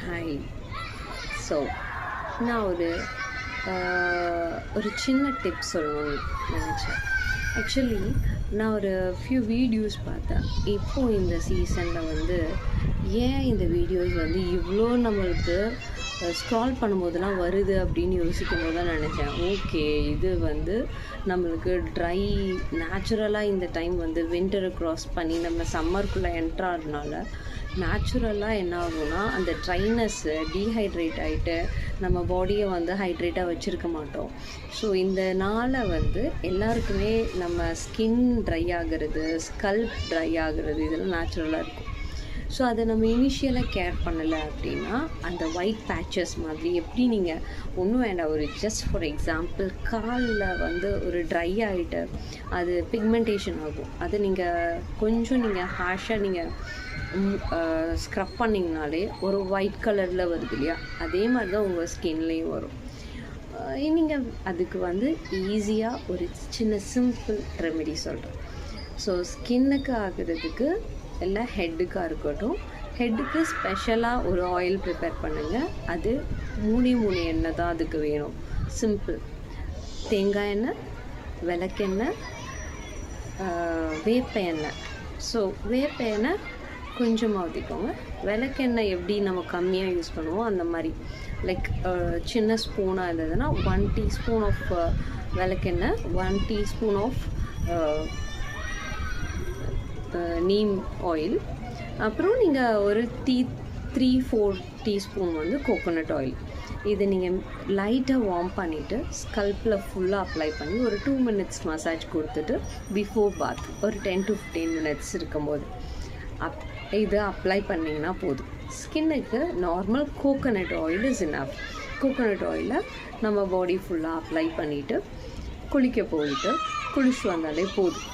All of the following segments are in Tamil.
ஹாய். ஸோ நான் ஒரு சின்ன டிப் சொல்லணும்னு நினச்சேன். ஆக்சுவலி நான் ஒரு ஃபியூ வீடியோஸ் பார்த்தேன். இப்போது இந்த சீசனில் ஏன் இந்த வீடியோஸ் இவ்வளோ நம்மளுக்கு ஸ்க்ரால் பண்ணும்போதெல்லாம் வருது அப்படின்னு யோசிக்கும் போது தான் நினச்சேன், ஓகே இது நம்மளுக்கு ட்ரை நேச்சுரலாக இந்த டைம் வின்டரை க்ராஸ் பண்ணி நம்ம சம்மருக்குள்ளே என்ட்ராகிறதுனால நேச்சுரலாக என்ன ஆகும்னா அந்த ட்ரைனஸ்ஸு டீஹைட்ரேட் ஆகிட்டு நம்ம பாடியை ஹைட்ரேட்டாக வச்சுருக்க மாட்டோம். ஸோ இந்த நாளை எல்லாருக்குமே நம்ம ஸ்கின் ட்ரை ஆகிறது, ஸ்கல்ப் ட்ரை ஆகிறது இதெல்லாம் நேச்சுரலாக இருக்கும். ஸோ அதை நம்ம இனிஷியலாக கேர் பண்ணலை அப்படின்னா அந்த ஒயிட் பேச்சஸ் மாதிரி எப்படி நீங்கள் ஒன்றும் வேண்டாம், ஒரு ஜஸ்ட் ஃபார் எக்ஸாம்பிள் காலில் ஒரு ட்ரை ஆகிட்டு அது பிக்மெண்டேஷன் ஆகும். அது நீங்கள் ஹேஷாக நீங்கள் ஸ்க்ரப் பண்ணிங்கனாலே ஒரு ஒயிட் கலரில் வருது இல்லையா, அதே மாதிரி தான் உங்கள் ஸ்கின்லேயும் வரும். நீங்கள் அதுக்கு ஈஸியாக ஒரு சின்ன சிம்பிள் ரெமெடி சொல்கிறேன். ஸோ ஸ்கின்னுக்கு ஆகிறதுக்கு இல்லை ஹெட்டுக்காக இருக்கட்டும், ஹெட்டுக்கு ஸ்பெஷலாக ஒரு ஆயில் ப்ரிப்பேர் பண்ணுங்கள். அது 3 எண்ணெய் தான் அதுக்கு வேணும். சிம்பிள். தேங்காய் எண்ணெய், விளக்கெண்ணெய், வேப்ப எண்ணெய். ஸோ வேப்ப எண்ணெய் கொஞ்சமாக ஊற்றிக்கோங்க. விளக்கெண்ணெய் எப்படி நம்ம கம்மியாக யூஸ் பண்ணுவோம் அந்த மாதிரி லைக் சின்ன ஸ்பூனாக இருந்ததுன்னா 1 டீஸ்பூன் ஆஃப் விளக்கெண்ணெய், 1 டீஸ்பூன் ஆஃப் நீம் ஆயில், அப்புறம் நீங்கள் ஒரு 3-4 டீஸ்பூன் கோகோனட் ஆயில். இதை நீங்கள் லைட்டாக வார்ம் பண்ணிவிட்டு ஸ்கல்ப்பில் ஃபுல்லாக அப்ளை பண்ணி ஒரு 2 மினிட்ஸ் மசாஜ் கொடுத்துட்டு பிஃபோர் பாத் ஒரு 10 to 15 மினிட்ஸ் இருக்கும்போது இதை அப்ளை பண்ணிங்கன்னா போதும். ஸ்கின்னுக்கு normal coconut oil is enough. Coconut ஆயிலை நம்ம பாடி ஃபுல்லாக அப்ளை பண்ணிவிட்டு குளிக்க போயிட்டு குளிச்சு வந்தாலே போதும்.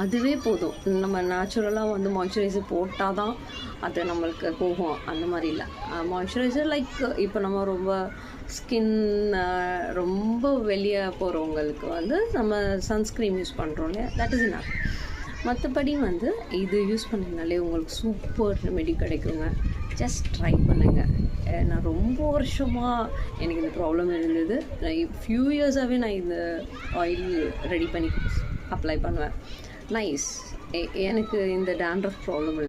அதுவே போதும். நம்ம நேச்சுரலாக மாய்ஸ்சரைசர் போட்டால் தான் அது நம்மளுக்கு போகும் அந்த மாதிரி இல்லை. மாய்ஸ்சரைசர் லைக் இப்போ நம்ம ரொம்ப ஸ்கின் ரொம்ப வெளியே போகிறவங்களுக்கு நம்ம சன்ஸ்க்ரீம் யூஸ் பண்ணுறோம் இல்லையா, தட் இஸ் இனஃப். மற்றபடி இது யூஸ் பண்ணிங்கனாலே உங்களுக்கு சூப்பர் ரெமெடி கிடைக்குங்க. ஜஸ்ட் ட்ரை பண்ணுங்கள். நான் ரொம்ப வருஷமாக எனக்கு இந்த ப்ராப்ளம் இருந்தது. ஃபியூ இயர்ஸாகவே நான் இந்த ஆயில் ரெடி பண்ணி அப்ளை பண்ணுவேன். நைஸ். எனக்கு இந்த டேண்ட்ரஃப் ப்ராப்ளம்